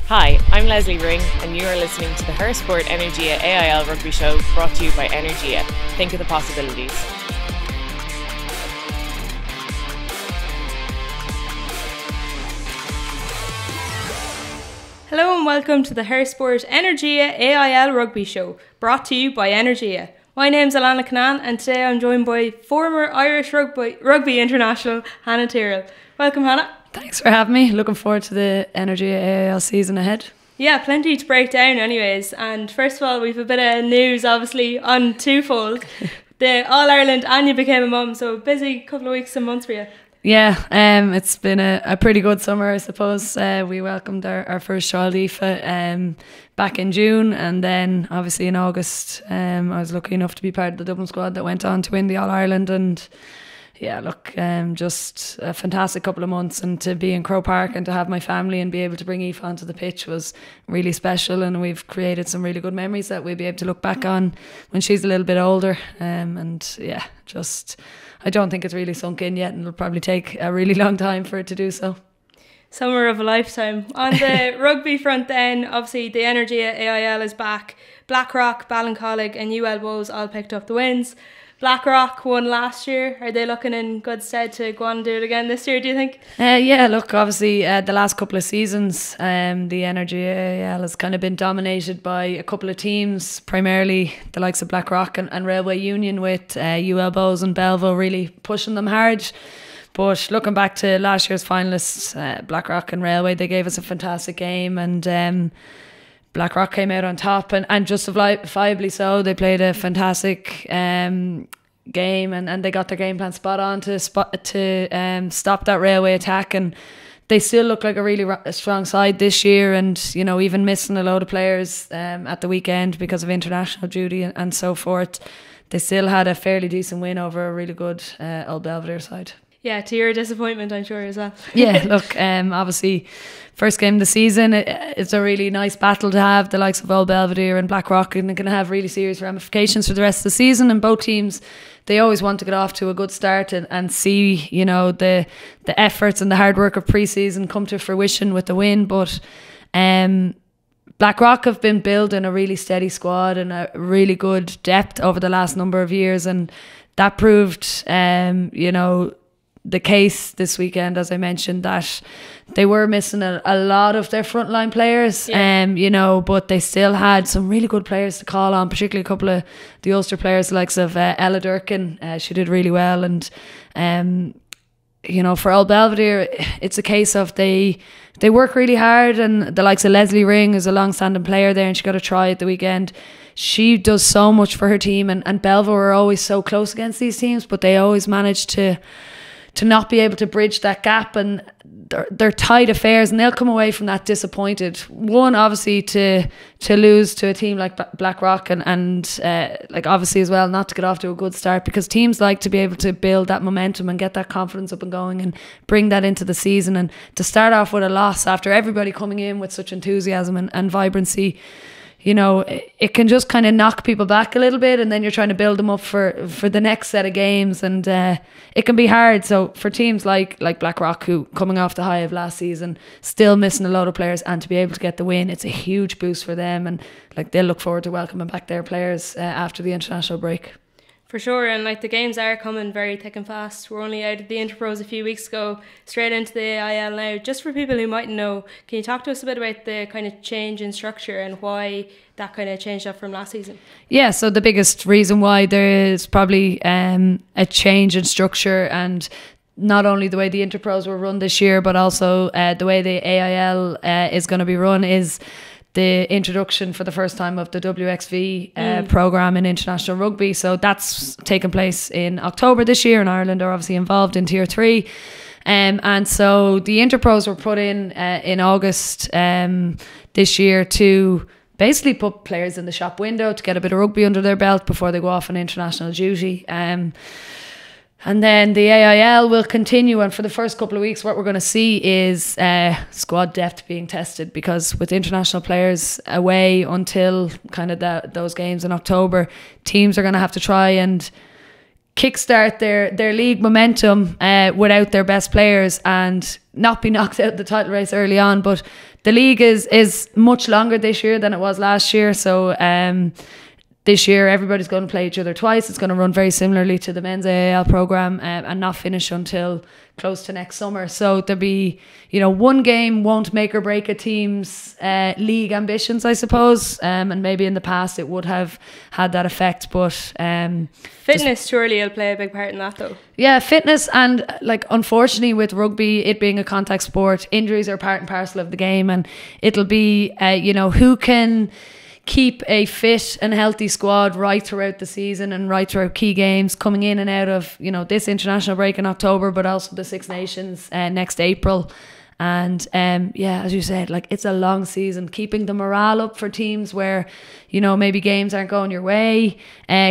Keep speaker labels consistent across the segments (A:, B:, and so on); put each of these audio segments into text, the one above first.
A: Hi, I'm Leslie Ring, and you are listening to the HerSport Energia AIL rugby show brought to you by Energia. Think of the possibilities.
B: Hello and welcome to the HerSport Energia AIL rugby show brought to you by Energia. My name's Alana Canan and today I'm joined by former Irish rugby international Hannah Tyrrell. Welcome, Hannah.
C: Thanks for having me. Looking forward to the Energia AIL season ahead.
B: Yeah, plenty to break down anyways. And first of all, we've a bit of news obviously on twofold. The All-Ireland and you became a mum, so a busy couple of weeks and months for you.
C: Yeah, it's been a pretty good summer, I suppose. We welcomed our first child, Aoife, back in June, and then obviously in August I was lucky enough to be part of the Dublin squad that went on to win the All-Ireland. And yeah, look, just a fantastic couple of months, and to be in Croke Park and to have my family and be able to bring Aoife onto the pitch was really special, and we've created some really good memories that we'll be able to look back on when she's a little bit older. And yeah, just I don't think it's really sunk in yet, and it'll probably take a really long time for it to do so.
B: Summer of a lifetime. On the rugby front then, obviously the Energia AIL is back. Blackrock, Ballincollig and UL Bows all picked up the wins. Blackrock won last year. Are they looking in good stead to go on and do it again this year, do you think?
C: Yeah, look, obviously the last couple of seasons the Energia AIL has kind of been dominated by a couple of teams, primarily the likes of Blackrock and Railway Union, with UL Bows and Belleville really pushing them hard. But looking back to last year's finalists, Blackrock and Railway, they gave us a fantastic game, and Blackrock came out on top, and justifiably so. They played a fantastic game, and they got their game plan spot on to stop that Railway attack. And they still look like a really strong side this year, and you know, even missing a load of players at the weekend because of international duty and so forth, they still had a fairly decent win over a really good Old Belvedere side.
B: Yeah, to your disappointment, I'm sure, as well.
C: Yeah, look, obviously, first game of the season, it's a really nice battle to have, the likes of Old Belvedere and Blackrock, and it can have really serious ramifications for the rest of the season. And both teams, they always want to get off to a good start and see, you know, the efforts and the hard work of pre-season come to fruition with the win. But Blackrock have been building a really steady squad and a really good depth over the last number of years, and that proved, you know, the case this weekend, as I mentioned, that they were missing a lot of their frontline players, you know, but they still had some really good players to call on, particularly a couple of the Ulster players, the likes of Ella Durkin. She did really well. And you know, for Old Belvedere, it's a case of they work really hard, and the likes of Leslie Ring is a long-standing player there, and she got a try at the weekend. She does so much for her team, and Belvoir are always so close against these teams, but they always manage to not be able to bridge that gap, and they're tight affairs, and they'll come away from that disappointed. One, obviously, to lose to a team like Blackrock, and like obviously as well not to get off to a good start, because teams like to be able to build that momentum and get that confidence up and going and bring that into the season. And to start off with a loss after everybody coming in with such enthusiasm and vibrancy, you know, it can just kind of knock people back a little bit, and then you're trying to build them up for the next set of games, and it can be hard. So for teams like Blackrock, who coming off the high of last season, still missing a lot of players, and to be able to get the win, it's a huge boost for them, and like they'll look forward to welcoming back their players after the international break.
B: For sure, and like the games are coming very thick and fast. We're only out of the Interpros a few weeks ago, straight into the AIL now. Just for people who mightn't know, can you talk to us a bit about the kind of change in structure and why that kind of changed up from last season? Yeah,
C: so the biggest reason why there is probably a change in structure, and not only the way the Interpros were run this year, but also the way the AIL is going to be run, is the introduction for the first time of the WXV programme in international rugby. So that's taken place in October this year, and Ireland are obviously involved in Tier 3. And so the Interpros were put in August this year to basically put players in the shop window to get a bit of rugby under their belt before they go off on international duty. And then the AIL will continue, and for the first couple of weeks what we're going to see is squad depth being tested, because with international players away until kind of those games in October, teams are going to have to try and kickstart their league momentum without their best players and not be knocked out of the title race early on, but the league is much longer this year than it was last year. So this year, everybody's going to play each other twice. It's going to run very similarly to the men's AIL programme and not finish until close to next summer. So there'll be, one game won't make or break a team's league ambitions, I suppose. And maybe in the past it would have had that effect. But
B: fitness surely will play a big part in that, though.
C: Yeah, fitness, and unfortunately with rugby, it being a contact sport, injuries are part and parcel of the game, and it'll be who can keep a fit and healthy squad right throughout the season and right throughout key games, coming in and out of this international break in October, but also the Six Nations next April. And as you said, it's a long season, keeping the morale up for teams where maybe games aren't going your way,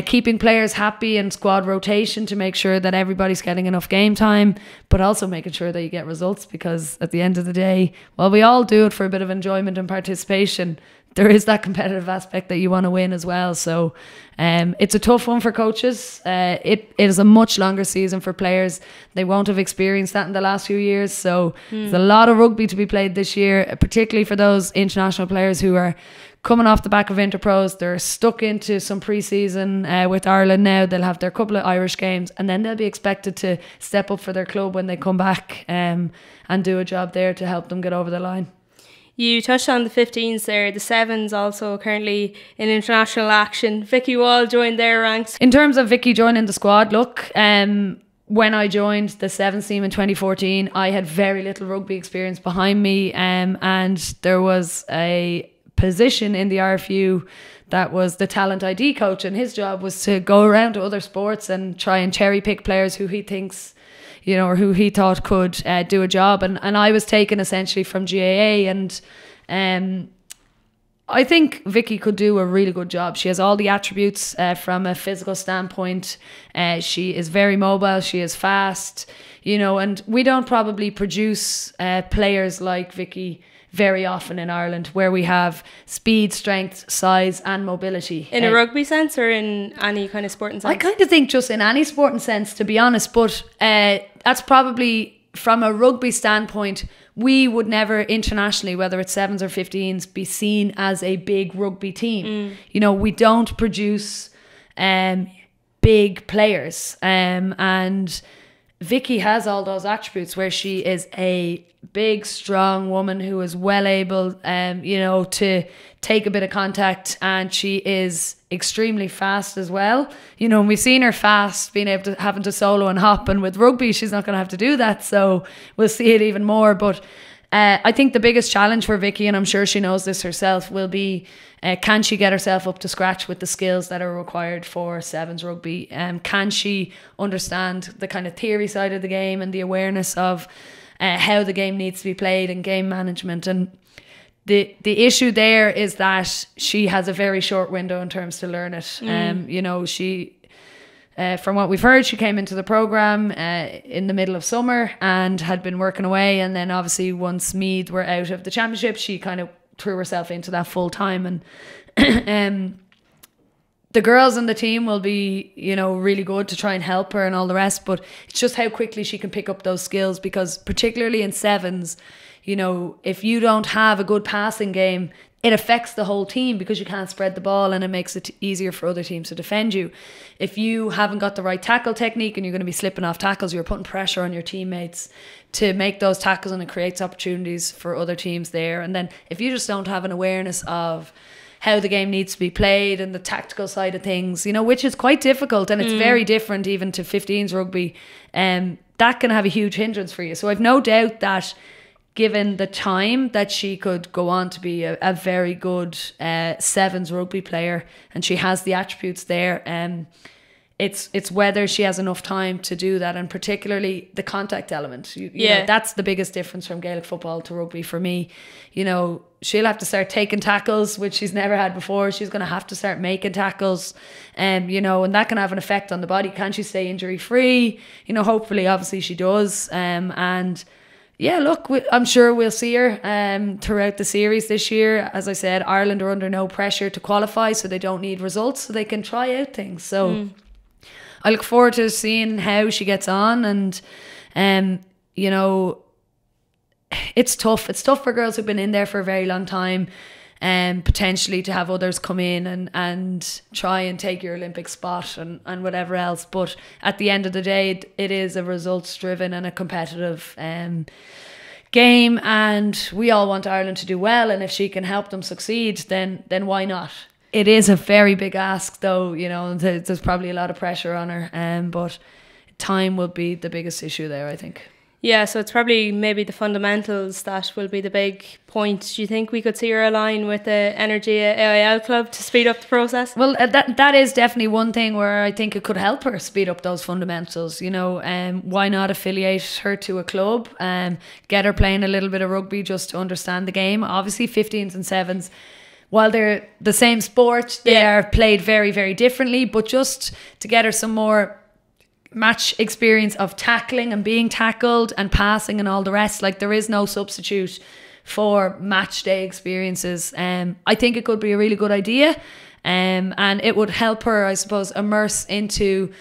C: keeping players happy and squad rotation to make sure that everybody's getting enough game time, but also making sure that you get results, because at the end of the day, while we all do it for a bit of enjoyment and participation, there is that competitive aspect that you want to win as well. So it's a tough one for coaches. It is a much longer season for players. They won't have experienced that in the last few years. So there's a lot of rugby to be played this year, particularly for those international players who are coming off the back of Interpros. They're stuck into some pre-season with Ireland now. They'll have their couple of Irish games, and then they'll be expected to step up for their club when they come back and do a job there to help them get over the line.
B: You touched on the 15s there, the 7s also currently in international action. Vikki Wall joined their ranks.
C: In terms of Vikki joining the squad, look, when I joined the 7s team in 2014, I had very little rugby experience behind me, and there was a position in the RFU that was the talent ID coach, and his job was to go around to other sports and try and cherry pick players who he thinks or who he thought could do a job. And I was taken essentially from GAA, and I think Vikki could do a really good job. She has all the attributes from a physical standpoint. She is very mobile, she is fast, and we don't probably produce players like Vikki very often in Ireland, where we have speed, strength, size and mobility.
B: In a rugby sense, or in any kind of sporting sense?
C: I kind of think just in any sporting sense, to be honest, but that's probably, from a rugby standpoint, we would never internationally, whether it's 7s or 15s, be seen as a big rugby team. We don't produce big players, and Vikki has all those attributes, where she is a big, strong woman who is well able, to take a bit of contact, and she is extremely fast as well. And we've seen her fast, being able to having to solo and hop, and with rugby, she's not going to have to do that. So we'll see it even more. But I think the biggest challenge for Vikki, and I'm sure she knows this herself, will be can she get herself up to scratch with the skills that are required for 7s rugby? Can she understand the kind of theory side of the game and the awareness of how the game needs to be played and game management? And the issue there is that she has a very short window in terms to learn it. She, from what we've heard, she came into the programme in the middle of summer and had been working away, and then obviously once Meath were out of the championship, she kind of threw herself into that full time. And the girls on the team will be, really good to try and help her and all the rest, but it's just how quickly she can pick up those skills, because particularly in 7s, if you don't have a good passing game, it affects the whole team, because you can't spread the ball, and it makes it easier for other teams to defend you. If you haven't got the right tackle technique and you're going to be slipping off tackles, you're putting pressure on your teammates to make those tackles, and it creates opportunities for other teams there. And then if you just don't have an awareness of how the game needs to be played and the tactical side of things, which is quite difficult, and it's very different even to 15s rugby, that can have a huge hindrance for you. So I've no doubt that given the time, that she could go on to be a very good 7s rugby player, and she has the attributes there. It's whether she has enough time to do that, and particularly the contact element. You know, that's the biggest difference from Gaelic football to rugby for me. She'll have to start taking tackles, which she's never had before. She's going to have to start making tackles, and that can have an effect on the body. Can she stay injury free? Hopefully, obviously she does. And yeah, look, I'm sure we'll see her throughout the series this year. As I said, Ireland are under no pressure to qualify, so they don't need results, so they can try out things. So I look forward to seeing how she gets on, and it's tough. It's tough for girls who've been in there for a very long time, and potentially to have others come in and try and take your Olympic spot and whatever else. But at the end of the day, it is a results driven and a competitive game, and we all want Ireland to do well, and if she can help them succeed, then why not? It is a very big ask, though. There's probably a lot of pressure on her, but time will be the biggest issue there, I think.
B: Yeah, so it's probably maybe the fundamentals that will be the big point. Do you think we could see her align with the Energia AIL club to speed up the process?
C: Well, that is definitely one thing where I think it could help her speed up those fundamentals. Why not affiliate her to a club, get her playing a little bit of rugby just to understand the game. Obviously, 15s and 7s, while they're the same sport, they are played very, very differently. But just to get her some more match experience of tackling and being tackled and passing and all the rest, like, there is no substitute for match day experiences. I think it could be a really good idea, and it would help her, I suppose, immerse into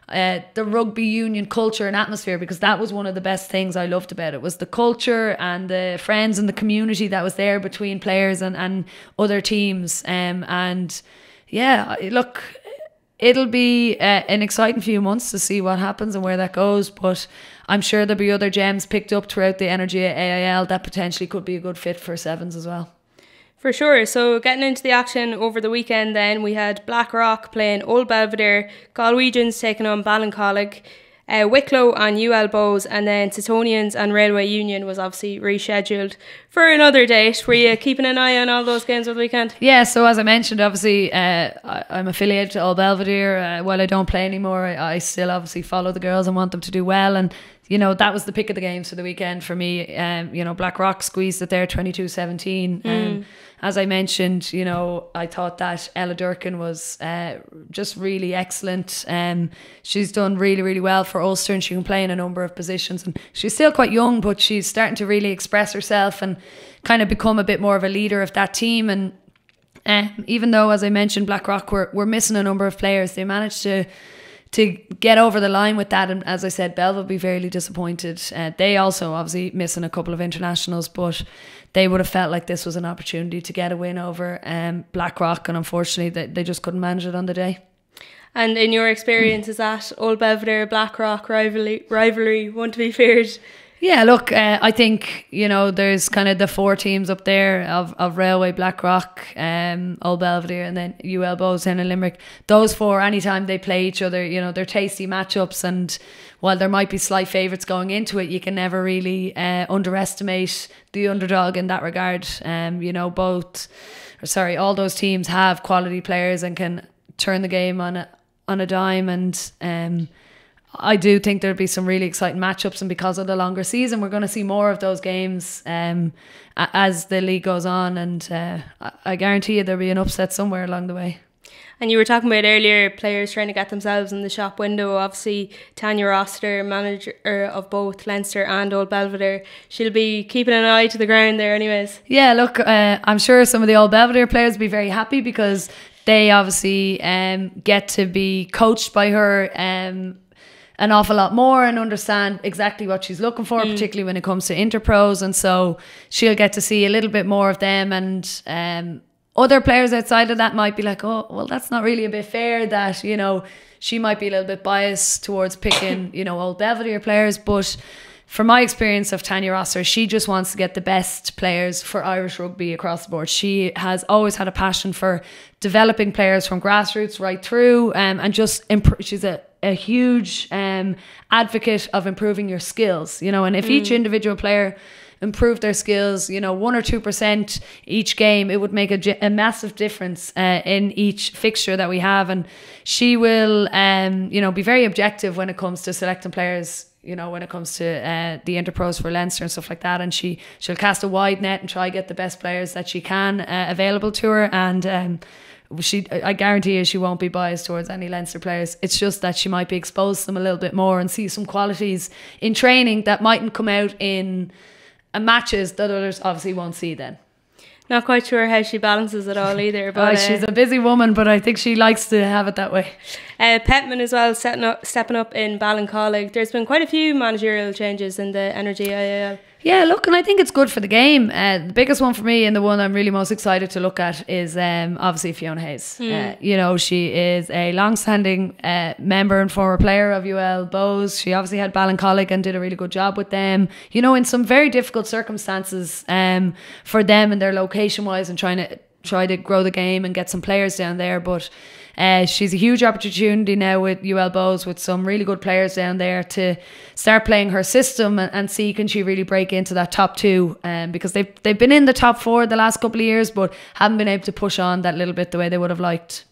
C: the rugby union culture and atmosphere, because that was one of the best things I loved about it, was the culture and the friends and the community that was there between players and other teams. And yeah, look, it'll be an exciting few months to see what happens and where that goes, but I'm sure there'll be other gems picked up throughout the Energia AIL that potentially could be a good fit for sevens as well.
B: For sure. So getting into the action over the weekend then, we had Blackrock playing Old Belvedere, Galwegians taking on Ballincollig, Wicklow and UL Bows, and then Titonians and Railway Union was obviously rescheduled for another date. Were you keeping an eye on all those games over the weekend?
C: Yeah, so as I mentioned, obviously I'm affiliated to Old Belvedere. While I don't play anymore, I still obviously follow the girls and want them to do well, and that was the pick of the games for the weekend for me. Blackrock squeezed it there 22-17. As I mentioned, I thought that Ella Durkin was just really excellent. She's done really, really well for Ulster, and she can play in a number of positions. And she's still quite young, but she's starting to really express herself and kind of become a bit more of a leader of that team. And even though, as I mentioned, Blackrock were missing a number of players, they managed to get over the line with that. And as I said, Bell will be very disappointed. They also obviously missing a couple of internationals, but they would have felt like this was an opportunity to get a win over Blackrock, and unfortunately they just couldn't manage it on the day.
B: And in your experience, is that Old Belvedere Blackrock rivalry one to be feared?
C: Yeah, look, I think, there's kind of the four teams up there of Railway, Blackrock, Old Belvedere, and then UL Bows and Limerick. Those four, anytime they play each other, they're tasty matchups, and while there might be slight favourites going into it, you can never really underestimate the underdog in that regard. All those teams have quality players and can turn the game on a dime, and I do think there'll be some really exciting matchups, and because of the longer season, we're going to see more of those games as the league goes on, and I guarantee you there'll be an upset somewhere along the way.
B: And you were talking about earlier players trying to get themselves in the shop window. Obviously, Tanya Rossiter, manager of both Leinster and Old Belvedere, she'll be keeping an eye to the ground there anyways. Yeah,
C: look, I'm sure some of the Old Belvedere players will be very happy, because they obviously get to be coached by her an awful lot more and understand exactly what she's looking for, particularly when it comes to interpros, and so she'll get to see a little bit more of them. And other players outside of that might be like, oh, well, that's not really a bit fair, that she might be a little bit biased towards picking Old Belvedere players. But from my experience of Tanya Rosser, she just wants to get the best players for Irish rugby across the board. She has always had a passion for developing players from grassroots right through, and just she's a huge advocate of improving your skills, and if each individual player improved their skills 1 or 2% each game, it would make a massive difference in each fixture that we have. And she will be very objective when it comes to selecting players, when it comes to the interpros for Leinster and stuff like that, and she'll cast a wide net and try get the best players that she can available to her. And I guarantee you she won't be biased towards any Leinster players. It's just that she might be exposed to them a little bit more and see some qualities in training that mightn't come out in matches that others obviously won't see then.
B: Not quite sure how she balances it all either. But
C: she's a busy woman, but I think she likes to have it that way.
B: Petman as well, stepping up in Ballincollig. There's been quite a few managerial changes in the Energia AIL.
C: Yeah, look, and I think it's good for the game. The biggest one for me, and the one I'm really most excited to look at, is obviously Fiona Hayes. You know, she is a long-standing member and former player of UL Bows. She obviously had Ballincollig and did a really good job with them, you know, in some very difficult circumstances for them and their location-wise, and try to grow the game and get some players down there. But she's a huge opportunity now with UL Bows, with some really good players down there, to start playing her system and see can she really break into that top 2, because they've been in the top 4 the last couple of years, but haven't been able to push on that little bit the way they would have liked.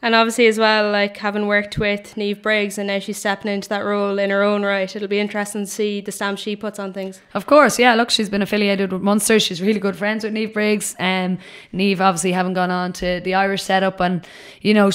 B: And obviously as well, like having worked with Niamh Briggs, and now she's stepping into that role in her own right, it'll be interesting to see the stamp she puts on things. Of
C: course, yeah. Look, she's been affiliated with Munster. She's really good friends with Niamh Briggs. Niamh obviously haven't gone on to the Irish setup, and you know,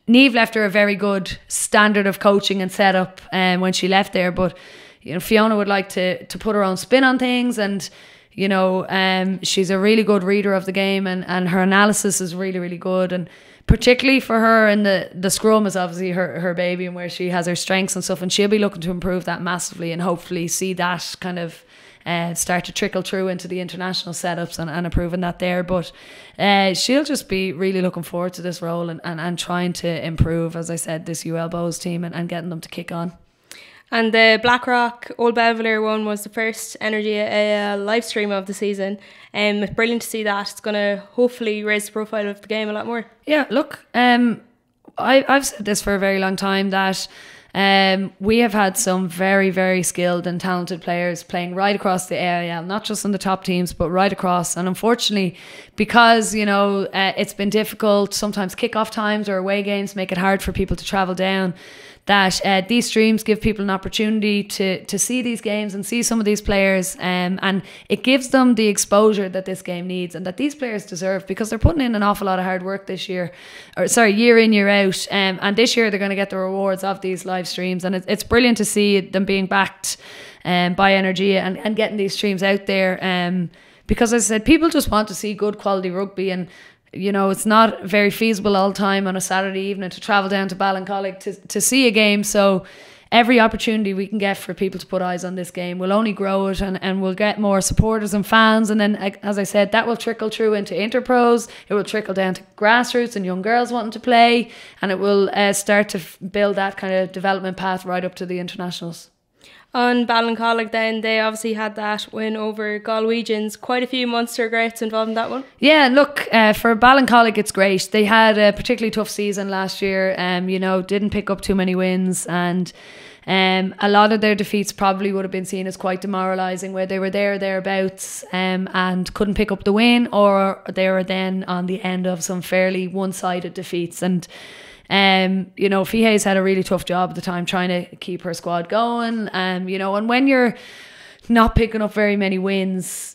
C: Niamh left her a very good standard of coaching and setup when she left there. But you know, Fiona would like to put her own spin on things, and you know, she's a really good reader of the game, and her analysis is really, really good. And particularly for her, and the scrum is obviously her baby, and where she has her strengths and stuff, and she'll be looking to improve that massively, and hopefully see that kind of start to trickle through into the international setups and improving that there. But she'll just be really looking forward to this role and trying to improve, as I said, this UL Bows team and getting them to kick on.
B: And the Blackrock Old Belvedere one was the first Energia AIL live stream of the season. It's brilliant to see that. It's going to hopefully raise the profile of the game a lot more.
C: Yeah, look, I've said this for a very long time, that we have had some very, very skilled and talented players playing right across the AIL, not just in the top teams, but right across. And unfortunately, because, you know, it's been difficult, sometimes kick-off times or away games make it hard for people to travel down, that these streams give people an opportunity to see these games and see some of these players, and it gives them the exposure that this game needs and that these players deserve, because they're putting in an awful lot of hard work this year, year in, year out, and this year they're going to get the rewards of these live streams, and it's brilliant to see them being backed by Energia and getting these streams out there, because as I said, people just want to see good quality rugby, and you know, it's not very feasible all the time on a Saturday evening to travel down to Ballincollig to see a game. So every opportunity we can get for people to put eyes on this game will only grow it, and we'll get more supporters and fans. And then, as I said, that will trickle through into interpros. It will trickle down to grassroots and young girls wanting to play. And it will start to build that kind of development path right up to the internationals.
B: On Ballincollig then, they obviously had that win over Galwegians. Quite a few Munster greats involved in that one.
C: Yeah, look, for Ballincollig it's great. They had a particularly tough season last year, you know, didn't pick up too many wins, and a lot of their defeats probably would have been seen as quite demoralising, where they were thereabouts and couldn't pick up the win, or they were then on the end of some fairly one-sided defeats. And you know, Fihe's had a really tough job at the time trying to keep her squad going, you know, and when you're not picking up very many wins,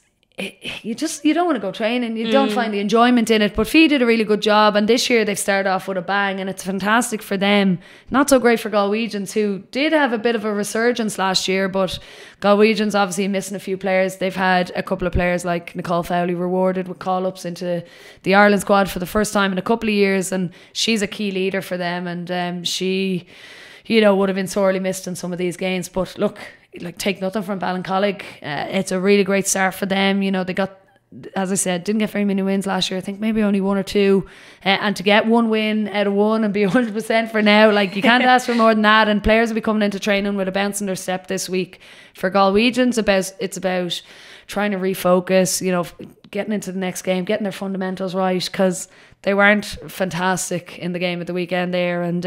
C: you don't want to go training, you don't find the enjoyment in it. But Fee did a really good job, and this year they've started off with a bang, and it's fantastic for them. Not so great for Galwegians, who did have a bit of a resurgence last year, but Galwegians obviously missing a few players. They've had a couple of players like Nicole Fowley rewarded with call-ups into the Ireland squad for the first time in a couple of years, and she's a key leader for them, and she, you know, would have been sorely missed in some of these games. But look, like, take nothing from Ballincollig. It's a really great start for them. You know, they got, as I said, didn't get very many wins last year. I think maybe only one or two. And to get one win out of one and be 100% for now, like, you can't ask for more than that. And players will be coming into training with a bounce in their step this week. For Galwegians, it's about trying to refocus, you know, getting into the next game, getting their fundamentals right, because they weren't fantastic in the game at the weekend there, and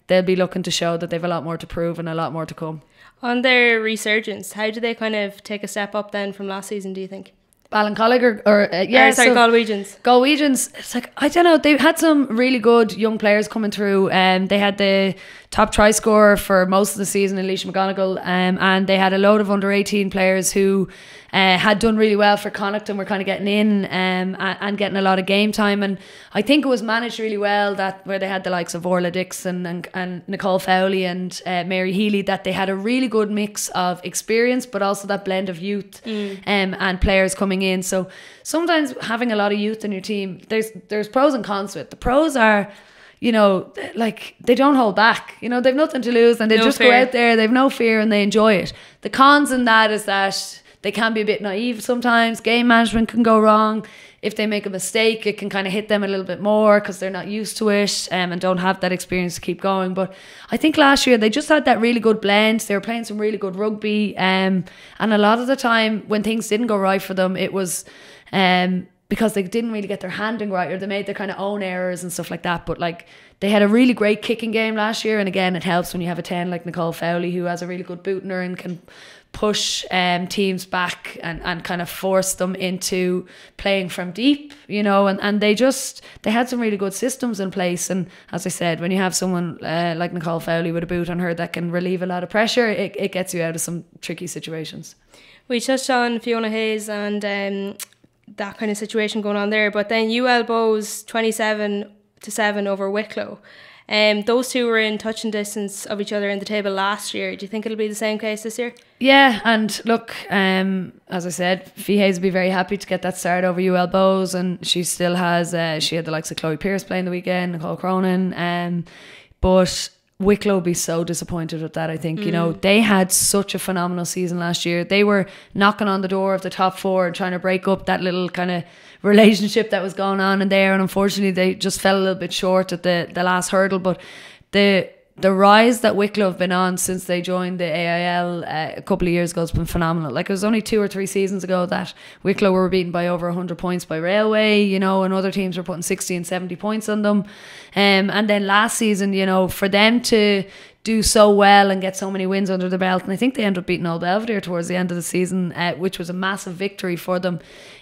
C: they'll be looking to show that they've a lot more to prove and a lot more to come.
B: On their resurgence, how do they kind of take a step up then from last season, do you think?
C: Ballincollig
B: Galwegians.
C: Galwegians, it's like, I don't know, they had some really good young players coming through. They had the top try scorer for most of the season, Alicia McGonigal, and they had a load of under 18 players who had done really well for Connacht and were kind of getting in and getting a lot of game time. And I think it was managed really well, that where they had the likes of Orla Dixon and Nicole Fowley and Mary Healy, that they had a really good mix of experience but also that blend of youth and players coming in. So sometimes having a lot of youth in your team, there's pros and cons to it. The pros are, you know, like, they don't hold back, you know, they've nothing to lose, and they just go out there, they've no fear, and they enjoy it. The cons in that is that they can be a bit naive sometimes. Game management can go wrong. If they make a mistake, it can kind of hit them a little bit more because they're not used to it, and don't have that experience to keep going. But I think last year they just had that really good blend. They were playing some really good rugby, and a lot of the time when things didn't go right for them, it was because they didn't really get their handling right, or they made their kind of own errors and stuff like that. But like, they had a really great kicking game last year, and again, it helps when you have a 10 like Nicole Fowley, who has a really good boot in her and can push teams back and kind of force them into playing from deep, you know, and they had some really good systems in place. And as I said, when you have someone like Nicole Fowley with a boot on her that can relieve a lot of pressure, it gets you out of some tricky situations.
B: We touched on Fiona Hayes and that kind of situation going on there, but then UL Bows 27-7 over Wicklow. Those two were in touching distance of each other in the table last year. Do you think it'll be the same case this year?
C: Yeah, and look, as I said, Fee Hayes will be very happy to get that start over UL Bows, and she still has, she had the likes of Chloe Pearce playing the weekend, Nicole Cronin, but Wicklow will be so disappointed with that, I think. You know, they had such a phenomenal season last year. They were knocking on the door of the top four and trying to break up that little kind of relationship that was going on in there, and unfortunately they just fell a little bit short at the last hurdle. But the rise that Wicklow have been on since they joined the AIL a couple of years ago has been phenomenal. Like, it was only 2 or 3 seasons ago that Wicklow were beaten by over 100 points by Railway, you know, and other teams were putting 60 and 70 points on them. And then last season, you know, for them to do so well and get so many wins under the belt, and I think they ended up beating Old Belvedere towards the end of the season, which was a massive victory for them.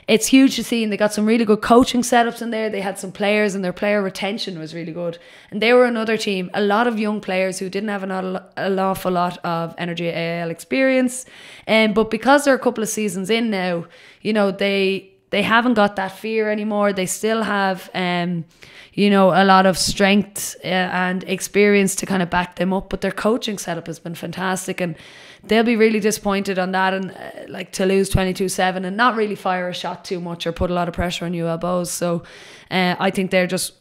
C: It's huge to see, and they got some really good coaching setups in there. They had some players, and their player retention was really good. And they were another team, a lot of young players who didn't have an awful lot of Energia AIL experience. But because they're a couple of seasons in now, you know, they haven't got that fear anymore. They still have, you know, a lot of strength and experience to kind of back them up. But their coaching setup has been fantastic, and they'll be really disappointed on that, and like to lose 22-7 and not really fire a shot too much or put a lot of pressure on UL Bows. So I think they're just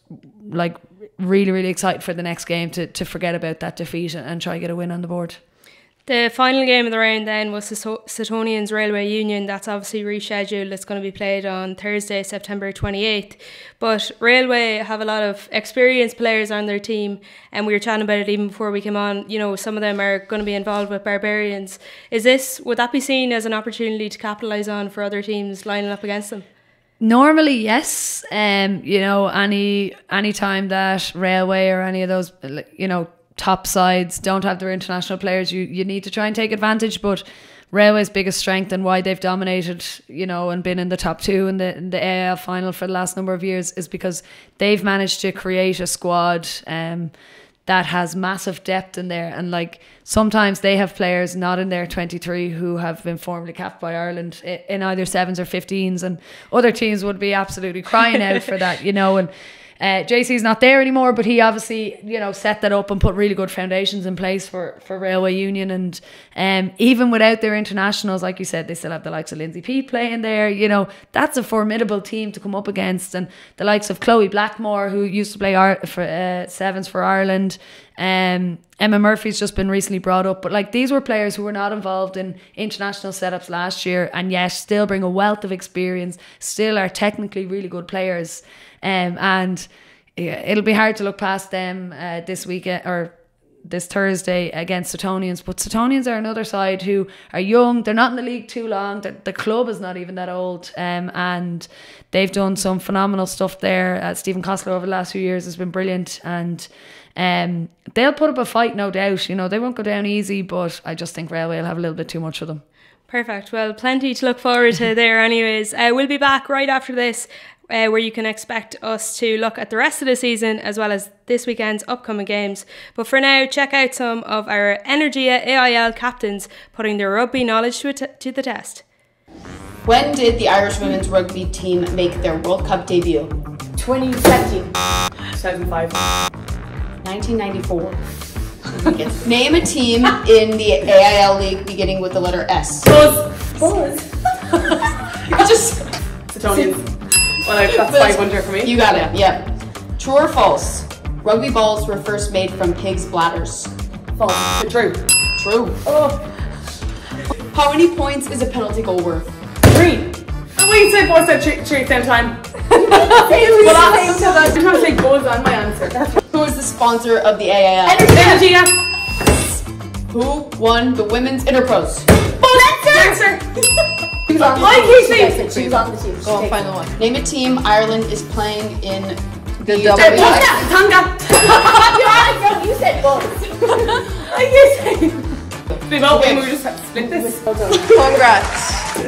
C: like really, really excited for the next game to forget about that defeat and try to get a win on the board.
B: The final game of the round then was Suttonians Railway Union. That's obviously rescheduled. It's going to be played on Thursday, September 28th. But Railway have a lot of experienced players on their team, and we were chatting about it even before we came on. You know, some of them are going to be involved with Barbarians. Would that be seen as an opportunity to capitalise on for other teams lining up against them?
C: Normally, yes. You know, any time that Railway or any of those, you know, top sides don't have their international players, you need to try and take advantage. But Railway's biggest strength and why they've dominated, you know, and been in the top 2 in the AIL final for the last number of years is because they've managed to create a squad that has massive depth in there. And like, sometimes they have players not in their 23 who have been formally capped by Ireland in either 7s or 15s, and other teams would be absolutely crying out for that, you know. And JC's not there anymore, but he obviously, you know, set that up and put really good foundations in place for Railway Union. And even without their internationals, like you said, they still have the likes of Lindsay Peat playing there. You know, that's a formidable team to come up against. And the likes of Chloe Blackmore, who used to play for 7s for Ireland. Emma Murphy's just been recently brought up, but like, these were players who were not involved in international setups last year, and yet still bring a wealth of experience, still are technically really good players. And yeah, it'll be hard to look past them this weekend or this Thursday against Suttonians. But Suttonians are another side who are young. They're not in the league too long. The club is not even that old, and they've done some phenomenal stuff there. Stephen Costler over the last few years has been brilliant, and they'll put up a fight, no doubt. You know, they won't go down easy, but I just think Railway will have a little bit too much for them. Perfect.
B: Well, plenty to look forward to there anyways. We'll be back right after this, where you can expect us to look at the rest of the season as well as this weekend's upcoming games. But for now, check out some of our Energia AIL captains putting their rugby knowledge to the test.
D: When did the Irish women's rugby team make their World Cup debut?
E: 2017. 2005.
D: 1994. Name a team in the AIL league beginning with the letter S.
E: Buzz.
D: You just...
E: Suttonians. Well, that's 500 for me.
D: You got it, yeah. True or false? Rugby balls were first made from pigs' bladders.
E: False. True.
D: True.
E: Oh.
D: How many points is a penalty goal worth?
E: 3. Oh, wait, say both at 3 at the same time.
D: Well,
E: I'm trying to say goals on my answer.
D: who is the sponsor of the AIL?
E: Energia.
D: Who won the women's Interpros?
E: Leinster.
D: She was on the
E: Why
D: team.
E: can't
D: She
E: they-
D: gets it,
E: she was on the team.
D: Go on, final one. Name a team Ireland is playing in the
E: Tonga.
F: You said both.
E: I can't say. Big old game, we just have to split this.
D: Congrats.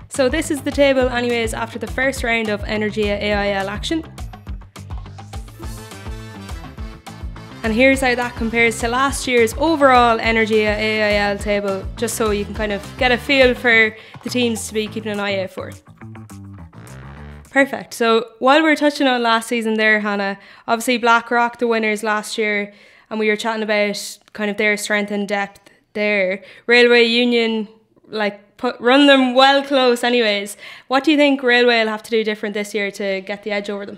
B: So this is the table anyways after the first round of Energia AIL action. And here's how that compares to last year's overall Energia AIL table, just so you can kind of get a feel for the teams to be keeping an eye out for. Perfect. So while we're touching on last season there, Hannah, obviously Blackrock, the winners last year, and we were chatting about kind of their strength and depth there. Railway Union, run them well close anyways. What do you think Railway will have to do different this year to get the edge over them?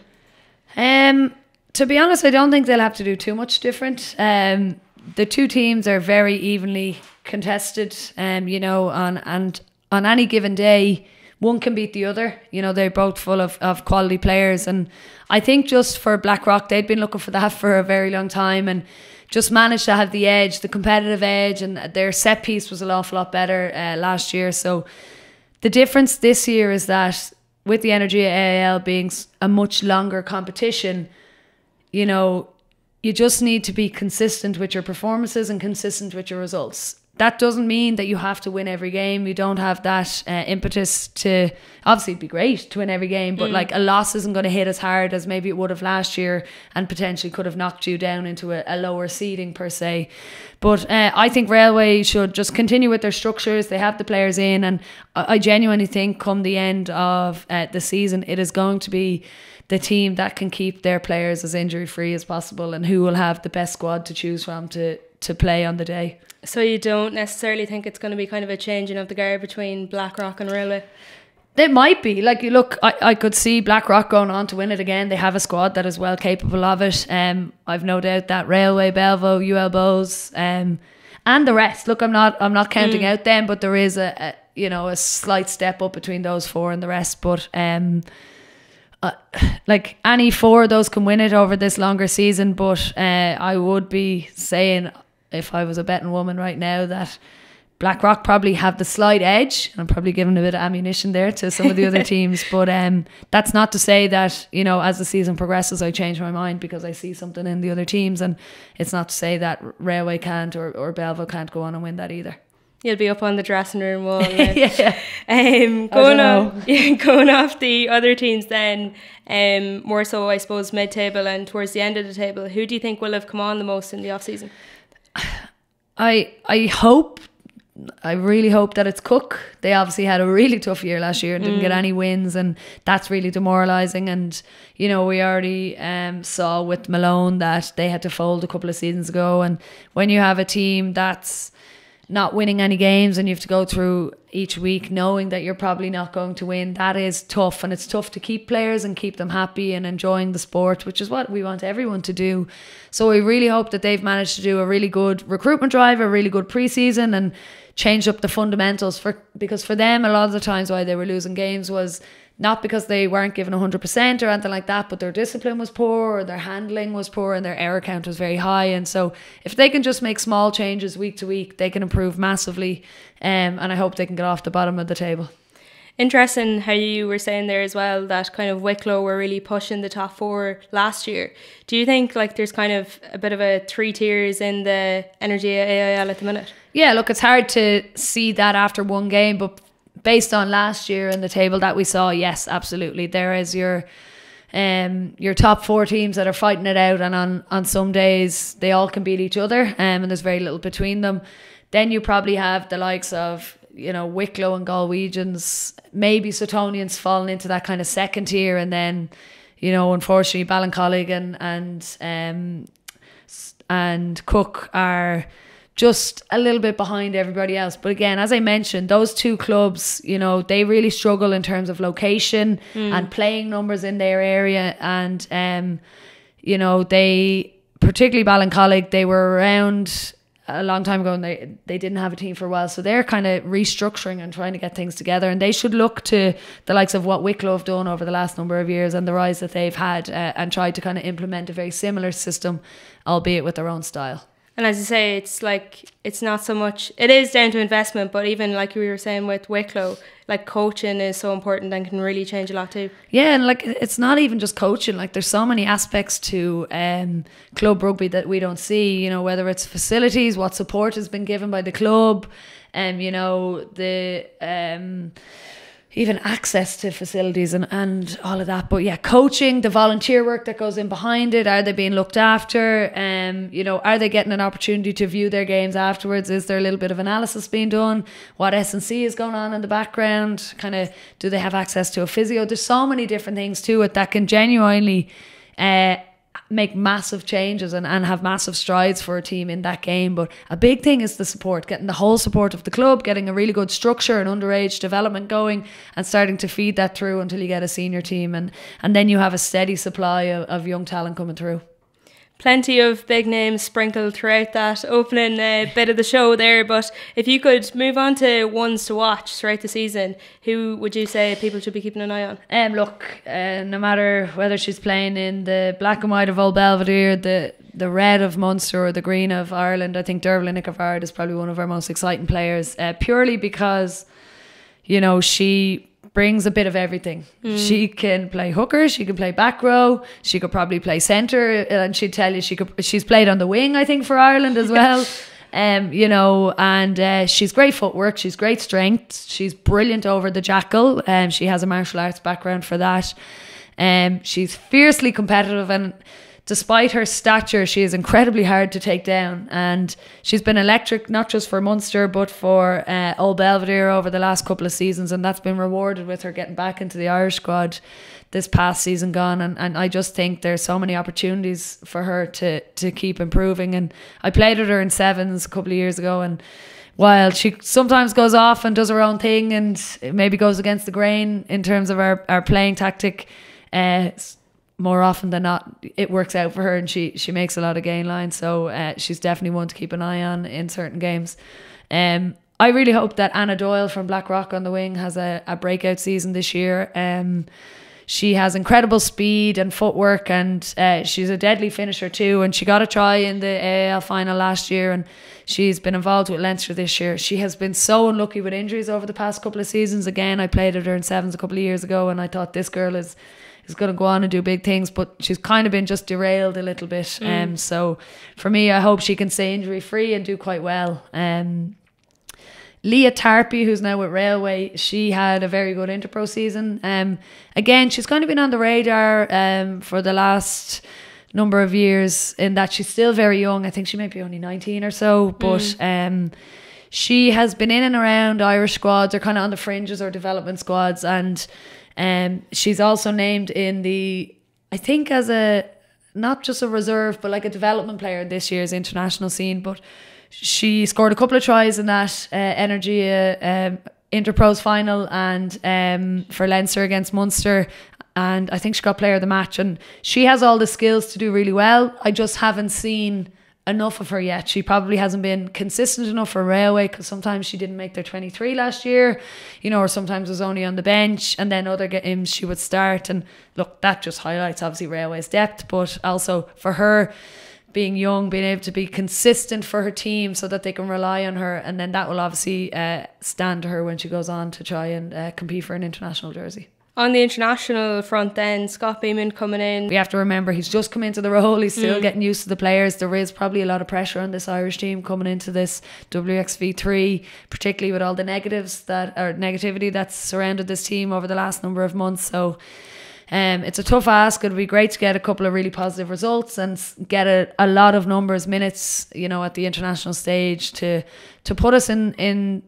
C: To be honest, I don't think they'll have to do too much different. The two teams are very evenly contested, on any given day, one can beat the other. They're both full of quality players. And I think just for Blackrock, they'd been looking for that for a very long time and just managed to have the edge, the competitive edge, and their set piece was an awful lot better last year. So the difference this year is that with the Energia AIL being a much longer competition, you just need to be consistent with your performances and consistent with your results. That doesn't mean that you have to win every game. You don't have that impetus to, obviously it'd be great to win every game, but a loss isn't going to hit as hard as maybe it would have last year and potentially could have knocked you down into a lower seeding per se. But I think Railway should just continue with their structures. They have the players in, and I genuinely think come the end of the season, it is going to be the team that can keep their players as injury free as possible and who will have the best squad to choose from to play on the day.
B: So you don't necessarily think it's going to be kind of a changing of the guard between Blackrock and Railway?
C: It might be. I could see Blackrock going on to win it again. They have a squad that is well capable of it. I've no doubt that Railway, Belvo, UL Bows, and the rest. Look, I'm not counting out them, but there is a slight step up between those four and the rest. But any four of those can win it over this longer season. But I would be saying, if I was a betting woman right now, that Blackrock probably have the slight edge. I'm probably giving a bit of ammunition there to some of the other teams, but that's not to say that as the season progresses I change my mind because I see something in the other teams, and it's not to say that Railway can't or Belvo can't go on and win that either.
B: You'll be up on the dressing room wall.
C: Yeah.
B: Going off the other teams then, more so I suppose mid-table and towards the end of the table, who do you think will have come on the most in the off-season?
C: I really hope that it's Cook. They obviously had a really tough year last year and didn't get any wins, and that's really demoralising. And we already saw with Malone that they had to fold a couple of seasons ago, and when you have a team that's not winning any games and you have to go through each week knowing that you're probably not going to win, that is tough. And it's tough to keep players and keep them happy and enjoying the sport, which is what we want everyone to do. So we really hope that they've managed to do a really good recruitment drive, a really good pre-season, and change up the fundamentals because for them a lot of the times why they were losing games was not because they weren't given 100% or anything like that, but their discipline was poor or their handling was poor and their error count was very high. And so if they can just make small changes week to week, they can improve massively, and I hope they can get off the bottom of the table.
B: Interesting how you were saying there as well that kind of Wicklow were really pushing the top four last year. Do you think there's kind of a bit of a 3 tiers in the Energia AIL at the minute? Yeah,
C: look, it's hard to see that after one game, but based on last year and the table that we saw, yes, absolutely. There is your top 4 teams that are fighting it out, and on some days they all can beat each other, and there's very little between them. Then you probably have the likes of Wicklow and Galwegians, maybe Suttonians falling into that kind of second tier, and then unfortunately Ballincollig and Cook are just a little bit behind everybody else. But again, as I mentioned, those two clubs, they really struggle in terms of location and playing numbers in their area. And, they, particularly Ballincollig, they were around a long time ago, and they didn't have a team for a while, so they're kind of restructuring and trying to get things together, and they should look to the likes of what Wicklow have done over the last number of years and the rise that they've had, and try to kind of implement a very similar system, albeit with their own style.
B: And as you say, it's like, it's not so much, it is down to investment, but even like we were saying with Wicklow, like coaching is so important and can really change a lot too.
C: Yeah, and like it's not even just coaching, like there's so many aspects to club rugby that we don't see, you know, whether it's facilities, what support has been given by the club, you know, the even access to facilities and all of that. But yeah, coaching, the volunteer work that goes in behind it, are they being looked after? You know, are they getting an opportunity to view their games afterwards? Is there a little bit of analysis being done? What S&C is going on in the background? Kind of, do they have access to a physio? There's so many different things to it that can genuinely make massive changes and have massive strides for a team in that game. But a big thing is the support, getting the whole support of the club, getting a really good structure and underage development going, and starting to feed that through until you get a senior team, and then you have a steady supply of young talent coming through.
B: Plenty of big names sprinkled throughout that opening bit of the show there, but if you could move on to ones to watch throughout the season, who would you say people should be keeping an eye on?
C: Look, no matter whether she's playing in the black and white of Old Belvedere, the red of Munster, or the green of Ireland, I think Dervla Nicovard is probably one of our most exciting players, purely because, you know, she brings a bit of everything. She can play hooker, she can play back row, she could probably play centre, and she'd tell you she's played on the wing, I think, for Ireland as well. You know, and she's great footwork, she's great strength, she's brilliant over the jackal, she has a martial arts background for that. She's fiercely competitive, and despite her stature, she is incredibly hard to take down, and she's been electric not just for Munster but for Old Belvedere over the last couple of seasons, and that's been rewarded with her getting back into the Irish squad this past season gone, and I just think there's so many opportunities for her to keep improving. And I played with her in sevens a couple of years ago, and while she sometimes goes off and does her own thing and maybe goes against the grain in terms of our playing tactic, more often than not it works out for her, and she makes a lot of gain lines, so she's definitely one to keep an eye on in certain games. I really hope that Anna Doyle from Blackrock on the wing has a breakout season this year. She has incredible speed and footwork, and she's a deadly finisher too, and she got a try in the AIL final last year, and she's been involved with Leinster this year. She has been so unlucky with injuries over the past couple of seasons. Again, I played with her in sevens a couple of years ago, and I thought this girl is going to go on and do big things, but she's kind of been just derailed a little bit. So for me, I hope she can stay injury free and do quite well. Leah Tarpey, who's now with Railway, she had a very good Interpro season. Again, she's kind of been on the radar for the last number of years, in that she's still very young. I think she might be only 19 or so, but she has been in and around Irish squads, or kind of on the fringes or development squads, and she's also named in the, I think, as a, not just a reserve, but like a development player in this year's international scene. But she scored a couple of tries in that Energia Interpros final, and for Leinster against Munster, and I think she got player of the match, and she has all the skills to do really well. I just haven't seen enough of her yet. She probably hasn't been consistent enough for Railway, because sometimes she didn't make their 23 last year, you know, or sometimes was only on the bench, and then other games she would start. And look, that just highlights obviously Railway's depth, but also for her being young, being able to be consistent for her team so that they can rely on her, and then that will obviously stand to her when she goes on to try and compete for an international jersey.
B: On the international front then, Scott Bemand coming in.
C: We have to remember he's just come into the role, he's still getting used to the players. There is probably a lot of pressure on this Irish team coming into this WXV3, particularly with all the negativity that's surrounded this team over the last number of months. So it's a tough ask. It would be great to get a couple of really positive results and get a lot of minutes, you know, at the international stage to put us in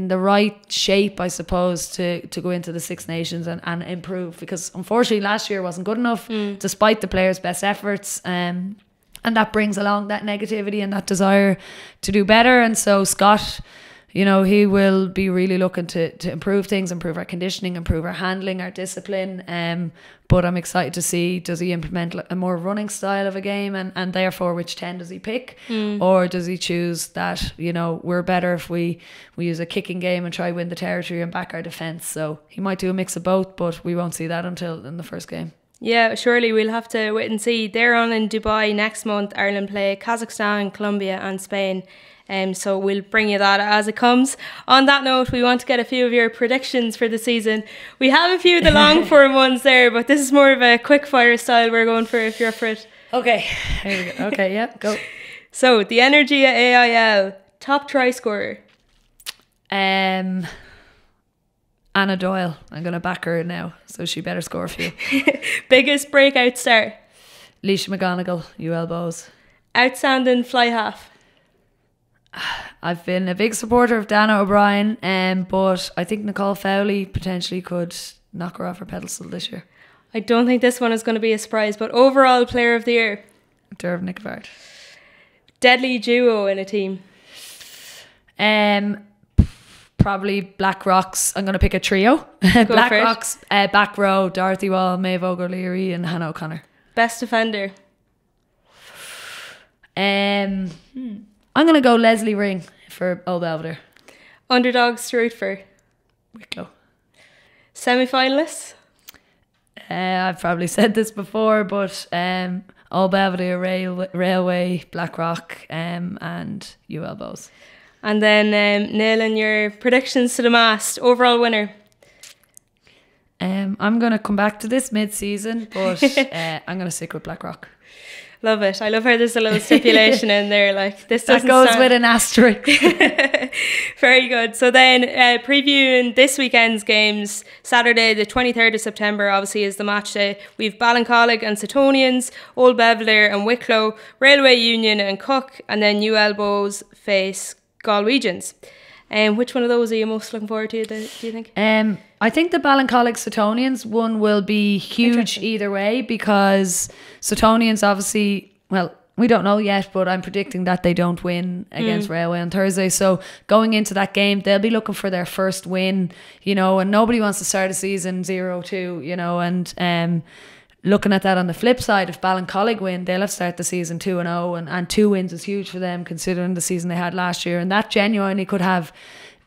C: the right shape, I suppose, to go into the Six Nations and improve, because unfortunately last year wasn't good enough despite the players' best efforts, and that brings along that negativity and that desire to do better. And so Scott, you know, he will be really looking to improve things, improve our conditioning, improve our handling, our discipline. But I'm excited to see, does he implement a more running style of a game, and therefore which 10 does he pick? Or does he choose that, you know, we're better if we use a kicking game and try win the territory and back our defence? So he might do a mix of both, but we won't see that until in the first game.
B: Yeah, surely we'll have to wait and see. They're on in Dubai next month. Ireland play Kazakhstan, Colombia and Spain. So we'll bring you that as it comes. On that note, we want to get a few of your predictions for the season. We have a few of the long form ones there, but this is more of a quick fire style we're going for, if you're up for it.
C: Okay, here we go. Okay, yeah, go.
B: So the Energia AIL top try scorer.
C: Anna Doyle. I'm going to back her now, so she better score a few.
B: Biggest breakout star.
C: Leisha McGonigal, UL Bows.
B: Outstanding fly half.
C: I've been a big supporter of Dana O'Brien, but I think Nicole Fowley potentially could knock her off her pedestal this year.
B: I don't think this one is going to be a surprise, but overall player of the year.
C: Derv Nickavard.
B: Deadly duo in a team.
C: Probably Blackrocks. I'm going to pick a trio. Blackrocks, back row, Dorothy Wall, Maeve O'Leary and Hannah O'Connor.
B: Best defender.
C: I'm going to go Leslie Ring for Old Belvedere.
B: Underdogs to root for.
C: Wicklow.
B: Semi-finalists.
C: I've probably said this before, but Old Belvedere, Railway, Blackrock and UL Bows.
B: And then nailing your predictions to the mast. Overall winner.
C: I'm going to come back to this mid-season, but I'm going to stick with Blackrock.
B: Love it. I love how there's a little stipulation in there. Like this
C: that
B: doesn't
C: goes
B: sound...
C: with an asterisk.
B: Very good. So then previewing this weekend's games, Saturday the 23rd of September obviously is the match day. We've Ballincollig and Setonians, Old Belvedere and Wicklow, Railway Union and Cook, and then UL Bows face Galwegians. Which one of those are you most looking forward to, do you think?
C: I think the Ballincollig Setonians one will be huge either way, because Setonians obviously, well, we don't know yet, but I'm predicting that they don't win against Railway on Thursday. So going into that game, they'll be looking for their first win, you know, and nobody wants to start a season 0-2, you know, and looking at that on the flip side, if Ballincollig win, they'll have to start the season 2-0, and 2 wins is huge for them considering the season they had last year, and that genuinely could have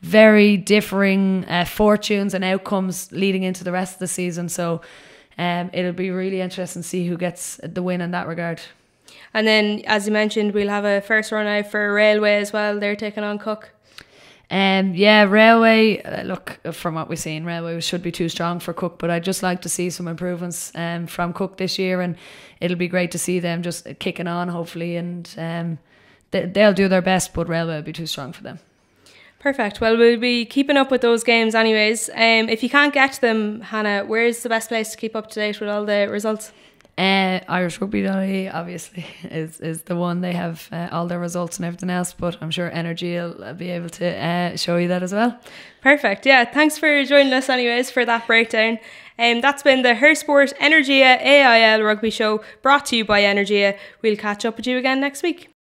C: very differing fortunes and outcomes leading into the rest of the season. So it'll be really interesting to see who gets the win in that regard.
B: And then, as you mentioned, we'll have a first run out for Railway as well. They're taking on Cook.
C: Yeah, Railway, look, from what we've seen, Railway should be too strong for Cook, but I'd just like to see some improvements from Cook this year, and it'll be great to see them just kicking on, hopefully, and they'll do their best, but Railway will be too strong for them.
B: Perfect. Well, we'll be keeping up with those games anyways. If you can't get to them, Hannah, where's the best place to keep up to date with all the results?
C: IrishRugby.ie obviously is the one. They have all their results and everything else, but I'm sure Energia will be able to show you that as well.
B: Perfect. Yeah, thanks for joining us anyways for that breakdown. That's been the HerSport Energia AIL Rugby Show, brought to you by Energia. We'll catch up with you again next week.